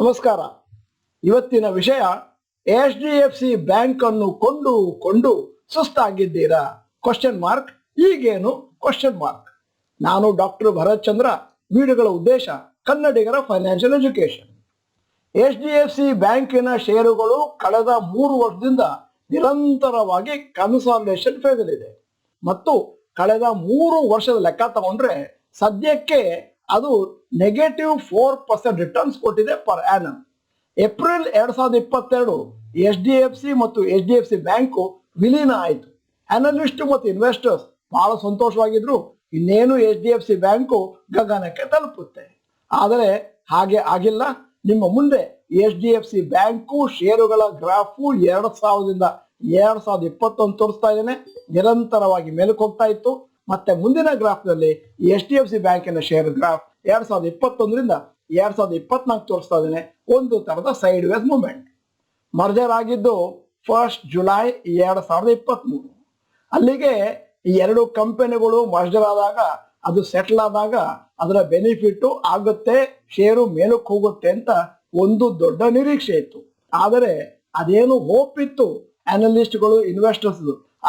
ನಮಸ್ಕಾರ. ಇವತ್ತಿನ ವಿಷಯ HDFC ಬ್ಯಾಂಕ್ ಅನ್ನು ಕೊಂಡು ಸುಸ್ತಾಗಿದ್ದೀರಾ? Question mark. ಈಗೇನು ಕ್ವಶನ್ ಮಾರ್ಕ್. ನಾನು ಡಾಕ್ಟರ್ ಭರತ್ ಚಂದ್ರ. ವಿಡಿಯೋಗಳ ಉದ್ದೇಶ ಕನ್ನಡಿಗರ ಫೈನಾನ್ಷಿಯಲ್ ಎಜುಕೇಶನ್. HDFC ಬ್ಯಾಂಕಿನ ಷೇರುಗಳು ಕಳೆದ 3 ವರ್ಷದಿಂದ ನಿರಂತರವಾಗಿ ಕನ್ಸಾಲಿಡೇಷನ್ ಫೇಸಲ್ಲಿದೆ ಮತ್ತು ಕಳೆದ 3 ವರ್ಷದ ಲೆಕ್ಕ ತಗೊಂಡ್ರೆ ಸದ್ಯಕ್ಕೆ ಅದು -4% ರಿಟರ್ನ್ಸ್ ಕೊಟ್ಟಿದೆ ಪರ್ ಆ್ಯನಮ್. ಏಪ್ರಿಲ್ 2022 HDFC ಮತ್ತು HDFC ಬ್ಯಾಂಕು ವಿಲೀನ ಆಯಿತು. ಅನಲಿಸ್ಟ್ ಮತ್ತು ಇನ್ವೆಸ್ಟರ್ಸ್ ಬಹಳ ಸಂತೋಷವಾಗಿದ್ರು. ಇನ್ನೇನು HDFC ಬ್ಯಾಂಕು ಗಗನಕ್ಕೆ ತಲುಪುತ್ತೆ. ಆದರೆ ಹಾಗೆ ಆಗಿಲ್ಲ. ನಿಮ್ಮ ಮುಂದೆ HDFC ಬ್ಯಾಂಕು ಷೇರುಗಳ ಗ್ರಾಫು 2000ದಿಂದ 2021 ತೋರಿಸ್ತಾ ಇದ್ದೇನೆ. ನಿರಂತರವಾಗಿ ಮೇಲಕ್ಕೆ ಹೋಗ್ತಾ ಇತ್ತು. ಮತ್ತೆ ಮುಂದಿನ ಗ್ರಾಫ್ನಲ್ಲಿ HDFC ಬ್ಯಾಂಕಿನ ಶೇರ್ ಗ್ರಾಫ್ 2021ರಿಂದ 2024 ತೋರಿಸ್ತಾ ಇದ್ದೇನೆ. ಒಂದು ತರದ ಸೈಡ್ ವೇಸ್ ಮೂವ್ಮೆಂಟ್. ಮರ್ಜರ್ ಆಗಿದ್ದು 1 ಜುಲೈ 2023. ಅಲ್ಲಿಗೆ ಈ ಎರಡು ಕಂಪನಿಗಳು ಮರ್ಜರ್ ಆದಾಗ, ಅದು ಸೆಟ್ಲ್ ಆದಾಗ ಅದರ ಬೆನಿಫಿಟ್ ಆಗುತ್ತೆ, ಷೇರು ಮೇಲಕ್ಕೆ ಹೋಗುತ್ತೆ ಅಂತ ಒಂದು ದೊಡ್ಡ ನಿರೀಕ್ಷೆ ಇತ್ತು. ಆದರೆ ಅದೇನು ಹೋಪ್ ಇತ್ತು ಅನಲಿಸ್ಟ್ಗಳು, ಇನ್ವೆಸ್ಟರ್ಸ್,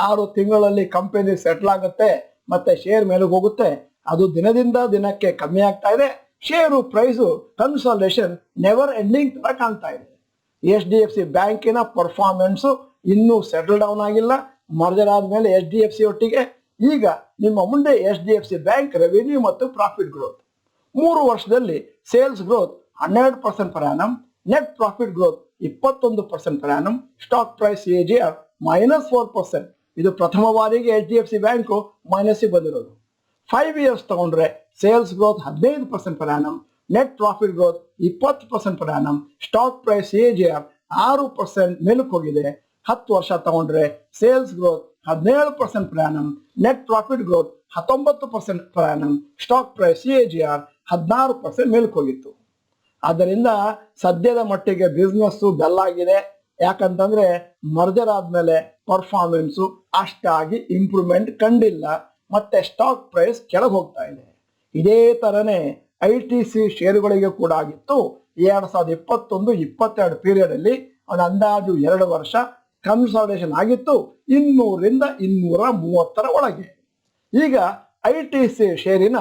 6 ತಿಂಗಳಲ್ಲಿ ಕಂಪನಿ ಸೆಟ್ಲ್ ಆಗುತ್ತೆ ಮತ್ತೆ ಶೇರ್ ಮೇಲೆ ಹೋಗುತ್ತೆ, ಅದು ದಿನದಿಂದ ದಿನಕ್ಕೆ ಕಮ್ಮಿ ಆಗ್ತಾ ಇದೆ. Share price consolidation never ending ತರ ಕಾಣ್ತಾ ಇದೆ. HDFC ಬ್ಯಾಂಕಿನ ಪರ್ಫಾರ್ಮೆನ್ಸ್ ಇನ್ನೂ ಸೆಟಲ್ ಡೌನ್ ಆಗಿಲ್ಲ. ಮರ್ಜರ್ ಆದ್ಮೇಲೆ HDFC ಒಟ್ಟಿಗೆ ಈಗ ನಿಮ್ಮ ಮುಂದೆ HDFC ಬ್ಯಾಂಕ್ ರೆವಿನ್ಯೂ ಮತ್ತು ಪ್ರಾಫಿಟ್ ಗ್ರೋತ್ 3 ವರ್ಷದಲ್ಲಿ sales growth 12% per annum, net profit growth 21% per annum, stock price CAGR -4%. ಇದು ಪ್ರಥಮ ಬಾರಿಗೆ HDFC ಬ್ಯಾಂಕು ಮೈನಸ್ಸಿಗೆ ಬಂದಿರೋದು. 5 ಇಯರ್ಸ್ ತಗೊಂಡ್ರೆ sales growth 15% per annum, net profit growth 20% per annum, stock price CAGR 6% ಮೇಲಕ್ಕೆ ಹೋಗಿದೆ. 10 ವರ್ಷ ತಗೊಂಡ್ರೆ sales growth 17% per annum, net profit growth 19% per annum, stock price CAGR 16% ಮೇಲಕ್ಕೆ ಹೋಗಿತ್ತು. ಆದ್ದರಿಂದ ಸದ್ಯದ ಮಟ್ಟಿಗೆ ಬಿಸ್ನೆಸ್ಸು ಡಲ್ ಆಗಿದೆ. ಯಾಕಂತಂದ್ರೆ ಮರ್ಜರ್ ಆದ್ಮೇಲೆ ಪರ್ಫಾರ್ಮೆನ್ಸು ಅಷ್ಟಾಗಿ ಇಂಪ್ರೂವ್ಮೆಂಟ್ ಕಂಡಿಲ್ಲ ಮತ್ತೆ ಸ್ಟಾಕ್ ಪ್ರೈಸ್ ಕೆಳಗೆ ಹೋಗ್ತಾ ಇದೆ. ಇದೇ ತರನೇ ITC ಷೇರುಗಳಿಗೆ ಕೂಡ ಆಗಿತ್ತು. 2021-22 ಪೀರಿಯಡ್ ಅಲ್ಲಿ ಒಂದು ಅಂದಾಜು 2 ವರ್ಷ ಕನ್ಸಾಲಿಡೇಷನ್ ಆಗಿತ್ತು 200ರಿಂದ 230 ಒಳಗೆ. ಈಗ ITC ಷೇರಿನ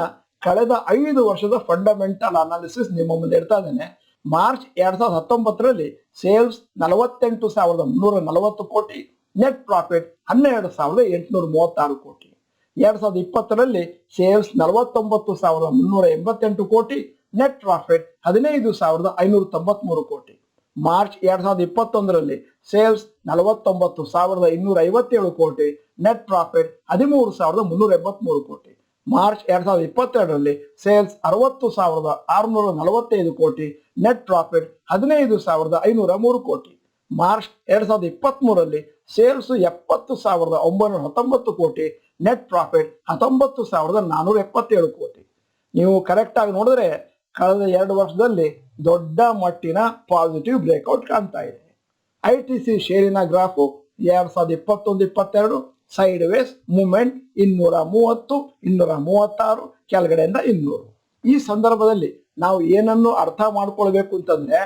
ಕಳೆದ 5 ವರ್ಷದ ಫಂಡಮೆಂಟಲ್ ಅನಾಲಿಸಿಸ್ ನಿಮ್ಮ ಮುಂದೆ ಇಡ್ತಾ ಇದ್ದೇನೆ. ಮಾರ್ಚ್ 2019ರಲ್ಲಿ ಸೇಲ್ಸ್ 48,340 ಕೋಟಿ, ನೆಟ್ ಪ್ರಾಫಿಟ್ 12,836 ಕೋಟಿ. 2020ರಲ್ಲಿ ಸೇಲ್ಸ್ 49,388 ಕೋಟಿ, ನೆಟ್ ಪ್ರಾಫಿಟ್ 15,593 ಕೋಟಿ. ಮಾರ್ಚ್ 2021ರಲ್ಲಿ ಸೇಲ್ಸ್ 49,257 ಕೋಟಿ, ನೆಟ್ ಪ್ರಾಫಿಟ್ 13,383 ಕೋಟಿ. ಮಾರ್ಚ್ 2022ರಲ್ಲಿ ಸೇಲ್ಸ್ 60,645 ಕೋಟಿ, ನೆಟ್ ಪ್ರಾಫಿಟ್ 15,503 ಕೋಟಿ. ಮಾರ್ಚ್ 2023ರಲ್ಲಿ ಸೇಲ್ಸ್ 70,919 ಕೋಟಿ, ನೆಟ್ ಪ್ರಾಫಿಟ್ 19,477 ಕೋಟಿ. ನೀವು ಕರೆಕ್ಟ್ ಆಗಿ ನೋಡಿದ್ರೆ ಕಳೆದ 2 ವರ್ಷದಲ್ಲಿ ದೊಡ್ಡ ಮಟ್ಟಿನ ಪಾಸಿಟಿವ್ ಬ್ರೇಕ್ಔಟ್ ಕಾಣ್ತಾ ಇದೆ. ITC ಷೇರಿನ ಗ್ರಾಫು 2021-22 ಸೈಡ್ ವೇಸ್ ಮೂವ್ಮೆಂಟ್ 230, 236, ಕೆಳಗಡೆಯಿಂದ 200. ಈ ಸಂದರ್ಭದಲ್ಲಿ ನಾವು ಏನನ್ನು ಅರ್ಥ ಮಾಡ್ಕೊಳ್ಬೇಕು ಅಂತಂದ್ರೆ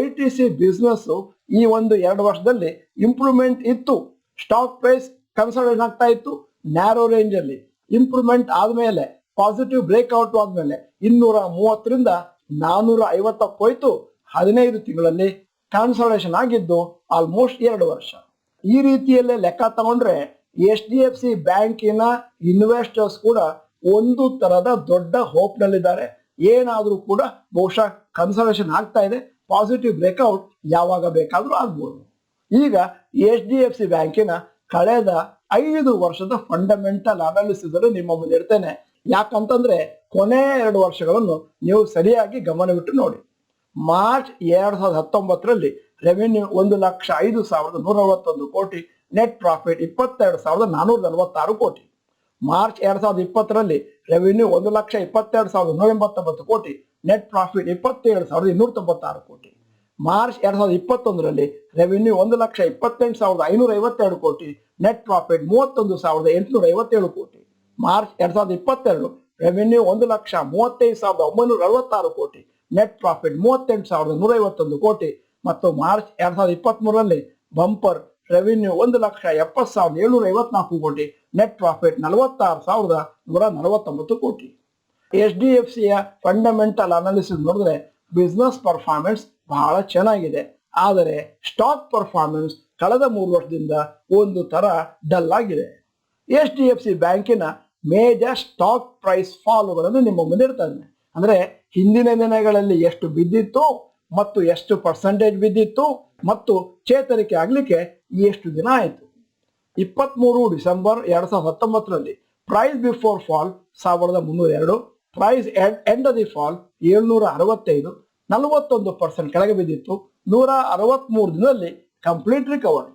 ITC ಬಿಸ್ನೆಸ್ ಈ ಒಂದು 2 ವರ್ಷದಲ್ಲಿ ಇಂಪ್ರೂವ್ಮೆಂಟ್ ಇತ್ತು. ಸ್ಟಾಕ್ ಪ್ರೈಸ್ ಕನ್ಸಾಲಿಡೇಷನ್ ಆಗ್ತಾ ಇತ್ತು. ನ್ಯಾರೋ ರೇಂಜ್ ಅಲ್ಲಿ ಇಂಪ್ರೂವ್ಮೆಂಟ್ ಆದ್ಮೇಲೆ ಪಾಸಿಟಿವ್ ಬ್ರೇಕ್ಔಟ್ ಆದ್ಮೇಲೆ 230ರಿಂದ 450 ಹೋಯ್ತು. 15 ತಿಂಗಳಲ್ಲಿ ಕನ್ಸಾಲಿಡೇಷನ್ ಆಗಿದ್ದು ಆಲ್ಮೋಸ್ಟ್ 2 ವರ್ಷ. ಈ ರೀತಿಯಲ್ಲೇ ಲೆಕ್ಕ ತಗೊಂಡ್ರೆ HDFC ಬ್ಯಾಂಕಿನ ಇನ್ವೆಸ್ಟರ್ಸ್ ಕೂಡ ಒಂದು ತರದ ದೊಡ್ಡ ಹೋಪ್ ನಲ್ಲಿದ್ದಾರೆ. ಏನಾದ್ರೂ ಕೂಡ ಬಹುಶಃ ಕನ್ಸಾಲಿಡೇಷನ್ ಆಗ್ತಾ ಇದೆ, ಪಾಸಿಟಿವ್ ಬ್ರೇಕ್ಔಟ್ ಯಾವಾಗ ಬೇಕಾದ್ರೂ ಆಗ್ಬೋದು. ಈಗ HDFC ಬ್ಯಾಂಕಿನ ಕಳೆದ 5 ವರ್ಷದ ಫಂಡಮೆಂಟಲ್ ಅನಾಲಿಸಿಸ್ ನಿಮ್ಮ ಮುಂದೆ ಇಡ್ತೇನೆ. ಯಾಕಂತಂದ್ರೆ ಕೊನೆ 2 ವರ್ಷಗಳನ್ನು ನೀವು ಸರಿಯಾಗಿ ಗಮನವಿಟ್ಟು ನೋಡಿ. ಮಾರ್ಚ್ 2019ರಲ್ಲಿ ರೆವಿನ್ಯೂ 1,05,141 ಕೋಟಿ, ನೆಟ್ ಪ್ರಾಫಿಟ್ 22,446 ಕೋಟಿ. ಮಾರ್ಚ್ 2020ರಲ್ಲಿ ರೆವಿನ್ಯೂ 1,22,189 ಕೋಟಿ, ನೆಟ್ ಪ್ರಾಫಿಟ್ 27,296 ಕೋಟಿ. ಮಾರ್ಚ್ 2021ರಲ್ಲಿ ರೆವಿನ್ಯೂ 1,28,552 ಕೋಟಿ, ನೆಟ್ ಪ್ರಾಫಿಟ್ 31,857 ಕೋಟಿ. ಮಾರ್ಚ್ 2022 ರೆವಿನ್ಯೂ 1,35,946 ಕೋಟಿ, ನೆಟ್ ಪ್ರಾಫಿಟ್ 38,151 ಕೋಟಿ ಮತ್ತು ಮಾರ್ಚ್ 2023ರಲ್ಲಿ ಬಂಪರ್ ರೆವಿನ್ಯೂ 1,70,754 ಕೋಟಿ, ನೆಟ್ ಪ್ರಾಫಿಟ್ 46,149 ಕೋಟಿ. HDFCಯ ಫಂಡಮೆಂಟಲ್ ಅನಾಲಿಸಿಸ್ ನೋಡಿದ್ರೆ ಬಿಸ್ನೆಸ್ ಪರ್ಫಾರ್ಮೆನ್ಸ್ ಬಹಳ ಚೆನ್ನಾಗಿದೆ, ಆದರೆ ಸ್ಟಾಕ್ ಪರ್ಫಾರ್ಮೆನ್ಸ್ ಕಳೆದ 3 ವರ್ಷದಿಂದ ಒಂದು ತರ ಡಲ್ ಆಗಿದೆ. HDFC ಬ್ಯಾಂಕಿನ ಮೇಜರ್ ಸ್ಟಾಕ್ ಪ್ರೈಸ್ ಫಾಲುಗಳನ್ನು ನಿಮ್ಮ ಮುಂದೆ ಇಡ್ತಾನೆ. ಅಂದ್ರೆ ಹಿಂದಿನ ದಿನಗಳಲ್ಲಿ ಎಷ್ಟು ಬಿದ್ದಿತ್ತು ಮತ್ತು ಎಷ್ಟು ಪರ್ಸೆಂಟೇಜ್ ಬಿದ್ದಿತ್ತು ಮತ್ತು ಚೇತರಿಕೆ ಆಗ್ಲಿಕ್ಕೆ ಎಷ್ಟು ದಿನ ಆಯಿತು. 23 ಡಿಸೆಂಬರ್ 2019ರಲ್ಲಿ price before fall 1302, price end the fall 765, 41% ಕೆಳಗೆ ಬಿದ್ದಿತ್ತು. 163 ದಿನದಲ್ಲಿ ಕಂಪ್ಲೀಟ್ ರಿಕವರಿ.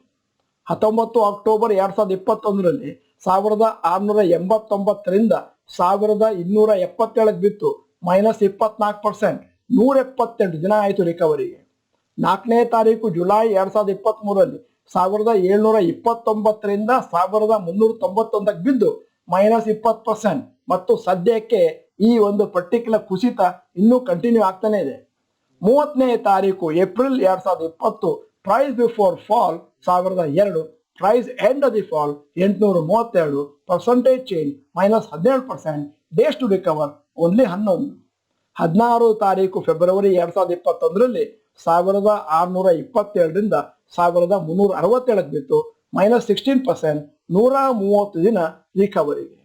19 ಅಕ್ಟೋಬರ್ 2021ರಲ್ಲಿ 1689ರಿಂದ 1277 ಬಿತ್ತು, -24%, 178 ದಿನ ಆಯಿತು ರಿಕವರಿಗೆ. 4ನೇ ತಾರೀಕು ಜುಲೈ 2023ರಲ್ಲಿ 1729ರಿಂದ 1391 ಬಿದ್ದು -20%, ಮತ್ತು ಸದ್ಯಕ್ಕೆ ಈ ಒಂದು ಪರ್ಟಿಕ್ಯುಲರ್ ಕುಸಿತ ಇನ್ನೂ ಕಂಟಿನ್ಯೂ ಆಗ್ತಾನೆ ಇದೆ. 30ನೇ ತಾರೀಕು April 2020 price before fall 1002, price end the fall 832, percentage change -17%, days to recover only 11. 16 ತಾರೀಕು ಫೆಬ್ರವರಿ 2021ರಲ್ಲಿ 1627ರಿಂದ 1367 ಬಿತ್ತು, -16%, 130 ದಿನ ರಿಕವರಿಗೆ.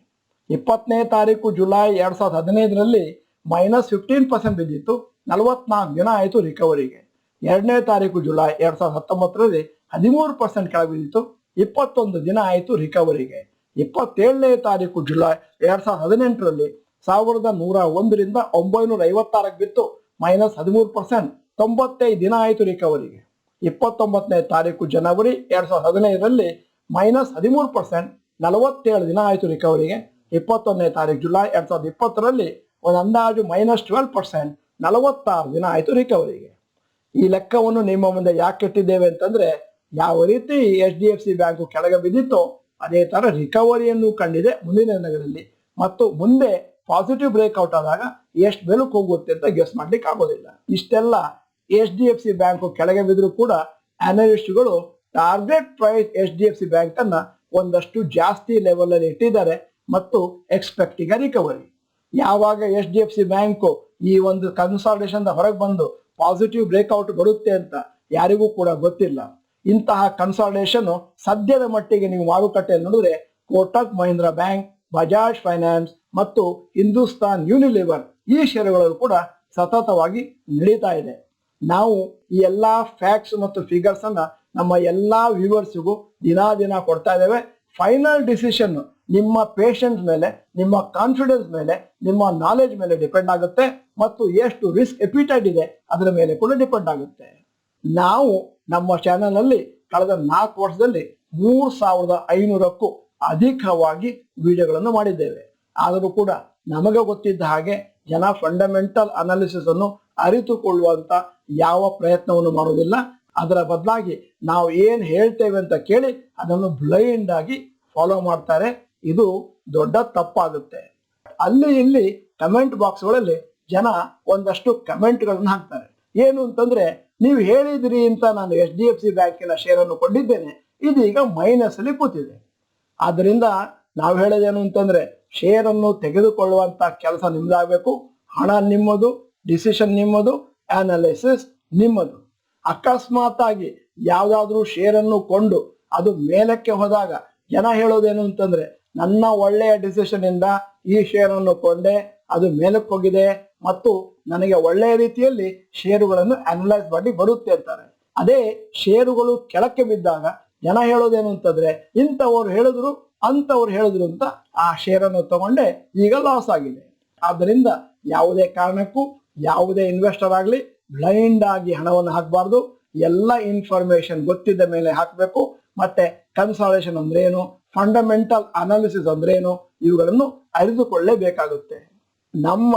20ನೇ ತಾರೀಕು ಜುಲೈ 2015ರಲ್ಲಿ -15% ಬಿದ್ದಿತ್ತು, 44 ದಿನ ಆಯಿತು ರಿಕವರಿಗೆ. 2ನೇ ತಾರೀಕು ಜುಲೈ 2019ರಲ್ಲಿ 13% ಕೆಳಗೆ ಬಿದ್ದಿತ್ತು, 21 ದಿನ ಆಯಿತು ರಿಕವರಿಗೆ. 27ನೇ ತಾರೀಕು ಜುಲೈ 2018ರಲ್ಲಿ 1101ರಿಂದ 956 ಬಿತ್ತು, -13%, 95 ದಿನ ಆಯಿತು ರಿಕವರಿಗೆ. 29ನೇ ತಾರೀಕು ಜನವರಿ 2015ರಲ್ಲಿ -13%, 47 ದಿನ ಆಯಿತು ರಿಕವರಿಗೆ. 21ನೇ ತಾರೀಕು ಜುಲೈ 2020ರಲ್ಲಿ ಒಂದು ಅಂದಾಜು -12%, 46 ದಿನ ಆಯಿತು ರಿಕವರಿಗೆ. ಈ ಲೆಕ್ಕವನ್ನು ನಿಮ್ಮ ಮುಂದೆ ಯಾಕೆ ಇಟ್ಟಿದ್ದೇವೆ ಅಂತಂದ್ರೆ, ಯಾವ ರೀತಿ HDFC ಬ್ಯಾಂಕು ಕೆಳಗೆ ಬಿದ್ದಿತ್ತೋ ಅದೇ ತರ ರಿಕವರಿಯನ್ನು ಕಂಡಿದೆ ಮುಂದಿನ ದಿನಗಳಲ್ಲಿ, ಮತ್ತು ಮುಂದೆ ಪಾಸಿಟಿವ್ ಬ್ರೇಕ್ಔಟ್ ಆದಾಗ ಎಷ್ಟು ಬೆಲಕ್ಕೆ ಹೋಗುತ್ತೆ ಅಂತ ಗೆಸ್ ಮಾಡ್ಲಿಕ್ಕೆ ಆಗೋದಿಲ್ಲ. ಇಷ್ಟೆಲ್ಲ HDFC ಬ್ಯಾಂಕು ಕೆಳಗೆ ಬಿದ್ದರೂ ಕೂಡ ಅನಲಿಸ್ಟ್ಗಳು ಟಾರ್ಗೆಟ್ ಪ್ರೈಸ್ HDFC ಬ್ಯಾಂಕ್ ಅನ್ನ ಒಂದಷ್ಟು ಜಾಸ್ತಿ ಲೆವೆಲ್ ಅಲ್ಲಿ ಇಟ್ಟಿದ್ದಾರೆ ಮತ್ತು ಎಕ್ಸ್ಪೆಕ್ಟಿಂಗ್ ರಿಕವರಿ. ಯಾವಾಗ HDFC ಬ್ಯಾಂಕು ಈ ಒಂದು ಕನ್ಸಾಲಿಡೇಷನ್ ಹೊರಗೆ ಬಂದು ಪಾಸಿಟಿವ್ ಬ್ರೇಕ್ಔಟ್ ಬರುತ್ತೆ ಅಂತ ಯಾರಿಗೂ ಕೂಡ ಗೊತ್ತಿಲ್ಲ. ಇಂತಹ ಕನ್ಸಾಲಿಡೇಷನ್ ಸದ್ಯದ ಮಟ್ಟಿಗೆ ನೀವು ಮಾರುಕಟ್ಟೆಯಲ್ಲಿ ನೋಡಿದ್ರೆ ಕೋಟಕ್ ಮಹೀಂದ್ರ ಬ್ಯಾಂಕ್, ಬಜಾಜ್ ಫೈನಾನ್ಸ್ ಮತ್ತು ಹಿಂದೂಸ್ತಾನ್ ಯೂನಿಲಿವರ್ ಈ ಷೇರುಗಳು ಕೂಡ ಸತತವಾಗಿ ನಡೀತಾ ಇದೆ. ನಾವು ಈ ಎಲ್ಲಾ ಫ್ಯಾಕ್ಟ್ಸ್ ಮತ್ತು ಫಿಗರ್ಸ್ ಅನ್ನ ನಮ್ಮ ಎಲ್ಲಾ ವ್ಯೂವರ್ಸ್ಗೂ ದಿನ ಕೊಡ್ತಾ ಇದ್ದೇವೆ. ಫೈನಲ್ ಡಿಸಿಷನ್ ನಿಮ್ಮ ಪೇಷನ್ಸ್ ಮೇಲೆ, ನಿಮ್ಮ ಕಾನ್ಫಿಡೆನ್ಸ್ ಮೇಲೆ, ನಿಮ್ಮ ನಾಲೆಜ್ ಮೇಲೆ ಡಿಪೆಂಡ್ ಆಗುತ್ತೆ ಮತ್ತು ಎಷ್ಟು ರಿಸ್ಕ್ ಎಪಿಟೈಟ್ ಇದೆ ಅದರ ಮೇಲೆ ಕೂಡ ಡಿಪೆಂಡ್ ಆಗುತ್ತೆ. ನಾವು ನಮ್ಮ ಚಾನೆಲ್ ನಲ್ಲಿ ಕಳೆದ 4 ವರ್ಷದಲ್ಲಿ 3500ಕ್ಕೂ ಅಧಿಕವಾಗಿ ವಿಡಿಯೋಗಳನ್ನು ಮಾಡಿದ್ದೇವೆ. ಆದರೂ ಕೂಡ ನಮಗೆ ಗೊತ್ತಿದ್ದ ಹಾಗೆ ಜನ ಫಂಡಮೆಂಟಲ್ ಅನಾಲಿಸಿಸ್ ಅನ್ನು ಅರಿತುಕೊಳ್ಳುವಂತ ಯಾವ ಪ್ರಯತ್ನವನ್ನು ಮಾಡೋದಿಲ್ಲ. ಅದರ ಬದಲಾಗಿ ನಾವು ಏನ್ ಹೇಳ್ತೇವೆ ಅಂತ ಕೇಳಿ ಅದನ್ನು ಬ್ಲೈಂಡ್ ಆಗಿ ಫಾಲೋ ಮಾಡ್ತಾರೆ. ಇದು ದೊಡ್ಡ ತಪ್ಪಾಗುತ್ತೆ. ಅಲ್ಲಿ ಇಲ್ಲಿ ಕಮೆಂಟ್ ಬಾಕ್ಸ್ಗಳಲ್ಲಿ ಜನ ಒಂದಷ್ಟು ಕಮೆಂಟ್ಗಳನ್ನು ಹಾಕ್ತಾರೆ. ಏನು ಅಂತಂದ್ರೆ, ನೀವು ಹೇಳಿದ್ರಿ ಅಂತ ನಾನು HDFC ಬ್ಯಾಂಕಿನ ಶೇರನ್ನು ಕೊಂಡಿದ್ದೇನೆ, ಇದೀಗ ಮೈನಸ್ ಅಲ್ಲಿ ಕೂತಿದೆ. ಆದ್ರಿಂದ ನಾವು ಹೇಳೋದೇನು ಅಂತಂದ್ರೆ, ಶೇರನ್ನು ತೆಗೆದುಕೊಳ್ಳುವಂತ ಕೆಲಸ ನಿಮ್ದಾಗಬೇಕು. ಹಣ ನಿಮ್ಮದು, ಡಿಸಿಷನ್ ನಿಮ್ಮದು, ಅನಾಲಿಸಿಸ್ ನಿಮ್ಮದು. ಅಕಸ್ಮಾತ್ ಆಗಿ ಯಾವ್ದಾದ್ರೂ ಶೇರನ್ನು ಕೊಂಡು ಅದು ಮೇಲಕ್ಕೆ ಹೋದಾಗ ಜನ ಹೇಳೋದೇನು ಅಂತಂದ್ರೆ, ನನ್ನ ಒಳ್ಳೆಯ ಡಿಸಿಷನ್ ಇಂದ ಈ ಶೇರನ್ನು ಕೊಂಡೆ, ಅದು ಮೇಲಕ್ಕೆ ಹೋಗಿದೆ ಮತ್ತು ನನಗೆ ಒಳ್ಳೆಯ ರೀತಿಯಲ್ಲಿ ಷೇರುಗಳನ್ನು ಅನಲೈಸ್ ಮಾಡಿ ಬರುತ್ತೆ ಅಂತಾರೆ. ಅದೇ ಷೇರುಗಳು ಕೆಳಕ್ಕೆ ಬಿದ್ದಾಗ ಜನ ಹೇಳೋದೇನು ಅಂತಂದ್ರೆ, ಇಂಥವ್ರು ಹೇಳಿದ್ರು ಅಂತವ್ರು ಹೇಳಿದ್ರು ಅಂತ ಆ ಶೇರನ್ನು ತಗೊಂಡೆ ಈಗ ಲಾಸ್ ಆಗಿದೆ. ಆದ್ದರಿಂದ ಯಾವುದೇ ಕಾರಣಕ್ಕೂ ಯಾವುದೇ ಇನ್ವೆಸ್ಟರ್ ಆಗಲಿ ಬ್ಲೈಂಡ್ ಆಗಿ ಹಣವನ್ನು ಹಾಕಬಾರ್ದು. ಎಲ್ಲ ಇನ್ಫಾರ್ಮೇಶನ್ ಗೊತ್ತಿದ್ದ ಮೇಲೆ ಹಾಕಬೇಕು. ಮತ್ತೆ ಕನ್ಸಾಲಿಡೇಷನ್ ಅಂದ್ರೇನು, ಫಂಡಮೆಂಟಲ್ ಅನಾಲಿಸಿಸ್ ಅಂದ್ರೇನು, ಇವುಗಳನ್ನು ಅರಿತುಕೊಳ್ಳಲೇಬೇಕಾಗುತ್ತೆ. ನಮ್ಮ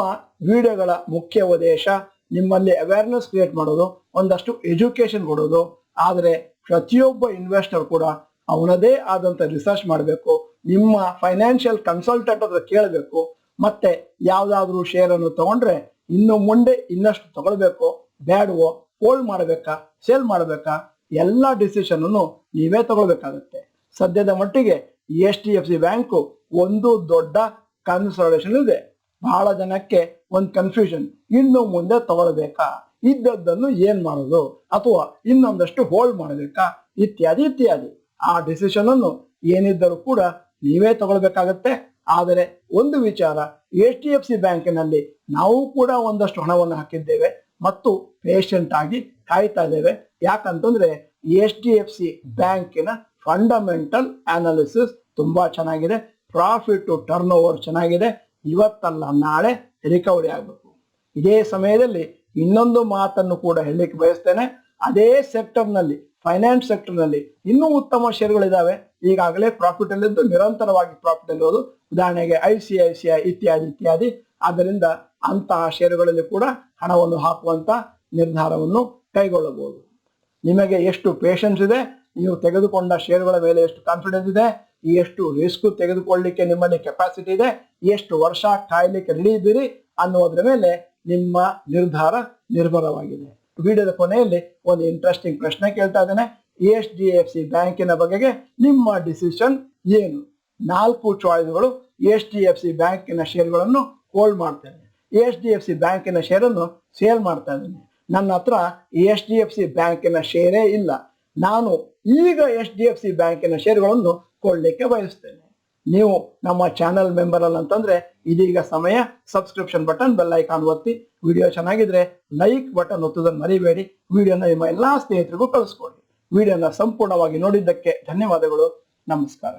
ವಿಡಿಯೋಗಳ ಮುಖ್ಯ ಉದ್ದೇಶ ನಿಮ್ಮಲ್ಲಿ ಅವೇರ್ನೆಸ್ ಕ್ರಿಯೇಟ್ ಮಾಡೋದು, ಒಂದಷ್ಟು ಎಜುಕೇಶನ್ ಕೊಡೋದು. ಆದರೆ ಪ್ರತಿಯೊಬ್ಬ ಇನ್ವೆಸ್ಟರ್ ಕೂಡ ಅವನದೇ ಆದಂತ ರಿಸರ್ಚ್ ಮಾಡಬೇಕು. ನಿಮ್ಮ ಫೈನಾನ್ಷಿಯಲ್ ಕನ್ಸಲ್ಟೆಂಟ್ ಹತ್ರ ಕೇಳಬೇಕು. ಮತ್ತೆ ಯಾವ್ದಾದ್ರು ಶೇರ್ ಅನ್ನು ತಗೊಂಡ್ರೆ ಇನ್ನು ಮುಂದೆ ಇನ್ನಷ್ಟು ತಗೊಳ್ಬೇಕೋ ಬೇಡವೋ, ಹೋಲ್ಡ್ ಮಾಡಬೇಕಾ, ಸೇಲ್ ಮಾಡಬೇಕಾ, ಎಲ್ಲ ಡಿಸಿಷನ್ ಅನ್ನು ನೀವೇ ತಗೊಳ್ಬೇಕಾಗುತ್ತೆ. ಸದ್ಯದ ಮಟ್ಟಿಗೆ HDFC ಬ್ಯಾಂಕು ಒಂದು ದೊಡ್ಡ ಕನ್ಸಾಲಿಡೇಷನ್ ಇದೆ. ಬಹಳ ಜನಕ್ಕೆ ಒಂದು ಕನ್ಫ್ಯೂಷನ್, ಇನ್ನು ಮುಂದೆ ತಗೊಳ್ಬೇಕಾ, ಇದ್ದದ್ದನ್ನು ಏನ್ ಮಾಡೋದು, ಅಥವಾ ಇನ್ನೊಂದಷ್ಟು ಹೋಲ್ಡ್ ಮಾಡಬೇಕಾ, ಇತ್ಯಾದಿ ಇತ್ಯಾದಿ. ಆ ಡಿಸಿಷನ್ ಅನ್ನು ಏನಿದ್ದರೂ ಕೂಡ ನೀವೇ ತಗೊಳ್ಬೇಕಾಗತ್ತೆ. ಆದರೆ ಒಂದು ವಿಚಾರ, HDFC ಬ್ಯಾಂಕಿನಲ್ಲಿ ನಾವು ಕೂಡ ಒಂದಷ್ಟು ಹಣವನ್ನು ಹಾಕಿದ್ದೇವೆ ಮತ್ತು ಪೇಷಂಟ್ ಆಗಿ ಕಾಯ್ತಾ ಇದ್ದೇವೆ. ಯಾಕಂತಂದ್ರೆ HDFC ಬ್ಯಾಂಕಿನ ಫಂಡಮೆಂಟಲ್ ಅನಾಲಿಸಿಸ್ ತುಂಬಾ ಚೆನ್ನಾಗಿದೆ, ಪ್ರಾಫಿಟ್ ಟು ಟರ್ನ್ ಓವರ್ ಚೆನ್ನಾಗಿದೆ, ಇವತ್ತಲ್ಲ ನಾಳೆ ರಿಕವರಿ ಆಗಬೇಕು. ಇದೇ ಸಮಯದಲ್ಲಿ ಇನ್ನೊಂದು ಮಾತನ್ನು ಕೂಡ ಹೇಳಲಿಕ್ಕೆ ಬಯಸ್ತೇನೆ. ಅದೇ ಸೆಕ್ಟರ್ನಲ್ಲಿ, ಫೈನಾನ್ಸ್ ಸೆಕ್ಟರ್ನಲ್ಲಿ ಇನ್ನೂ ಉತ್ತಮ ಷೇರುಗಳಿದ್ದಾವೆ. ಈಗಾಗಲೇ ಪ್ರಾಫಿಟ್ ಅಲ್ಲಿದ್ದು ನಿರಂತರವಾಗಿ ಪ್ರಾಫಿಟ್ ಅಲ್ಲಿರೋದು, ಉದಾಹರಣೆಗೆ ICICI ಇತ್ಯಾದಿ ಇತ್ಯಾದಿ. ಆದ್ದರಿಂದ ಅಂತಹ ಷೇರುಗಳಲ್ಲಿ ಕೂಡ ಹಣವನ್ನು ಹಾಕುವಂತ ನಿರ್ಧಾರವನ್ನು ಕೈಗೊಳ್ಳಬಹುದು. ನಿಮಗೆ ಎಷ್ಟು ಪೇಷನ್ಸ್ ಇದೆ, ನೀವು ತೆಗೆದುಕೊಂಡ ಷೇರುಗಳ ಮೇಲೆ ಎಷ್ಟು ಕಾನ್ಫಿಡೆನ್ಸ್ ಇದೆ, ಎಷ್ಟು ರಿಸ್ಕ್ ತೆಗೆದುಕೊಳ್ಳಲಿಕ್ಕೆ ನಿಮ್ಮಲ್ಲಿ ಕೆಪಾಸಿಟಿ ಇದೆ, ಎಷ್ಟು ವರ್ಷ ಕಾಯ್ಲಿಕ್ಕೆ ರೆಡಿ ಇದ್ದೀರಿ ಅನ್ನೋದ್ರ ಮೇಲೆ ನಿಮ್ಮ ನಿರ್ಧಾರ ನಿರ್ಭರವಾಗಿದೆ. ವಿಡಿಯೋದ ಕೊನೆಯಲ್ಲಿ ಒಂದು ಇಂಟ್ರೆಸ್ಟಿಂಗ್ ಪ್ರಶ್ನೆ ಕೇಳ್ತಾ ಇದ್ದೇನೆ. HDFC ಬ್ಯಾಂಕಿನ ಬಗೆಗೆ ನಿಮ್ಮ ಡಿಸಿಷನ್ ಏನು? 4 ಚಾಯ್ಸ್ಗಳು. HDFC ಬ್ಯಾಂಕಿನ ಷೇರುಗಳನ್ನು ಹೋಲ್ಡ್ ಮಾಡ್ತೇನೆ, HDFC ಬ್ಯಾಂಕಿನ ಷೇರನ್ನು ಸೇಲ್ ಮಾಡ್ತಾ ಇದ್ದೇನೆ, ನನ್ನ ಹತ್ರ HDFC ಬ್ಯಾಂಕಿನ ಷೇರೇ ಇಲ್ಲ, ನಾನು ಈಗ HDFC ಬ್ಯಾಂಕಿನ ಷೇರುಗಳನ್ನು ಕೊಳ್ಳಲಿಕ್ಕೆ ಬಯಸ್ತೇನೆ. ನೀವು ನಮ್ಮ ಚಾನೆಲ್ ಮೆಂಬರ್ ಅಲ್ಲ ಅಂತಂದ್ರೆ ಇದೀಗ ಸಮಯ. ಸಬ್ಸ್ಕ್ರಿಪ್ಷನ್ ಬಟನ್, ಬೆಲ್ ಐಕಾನ್ ಒತ್ತಿ. ವಿಡಿಯೋ ಚೆನ್ನಾಗಿದ್ರೆ ಲೈಕ್ ಬಟನ್ ಒತ್ತುವುದನ್ನು ಮರಿಬೇಡಿ. ವಿಡಿಯೋನ ನಿಮ್ಮ ಎಲ್ಲಾ ಸ್ನೇಹಿತರಿಗೂ ಕಳಿಸ್ಕೊಡಿ. ವಿಡಿಯೋನ ಸಂಪೂರ್ಣವಾಗಿ ನೋಡಿದ್ದಕ್ಕೆ ಧನ್ಯವಾದಗಳು. ನಮಸ್ಕಾರ.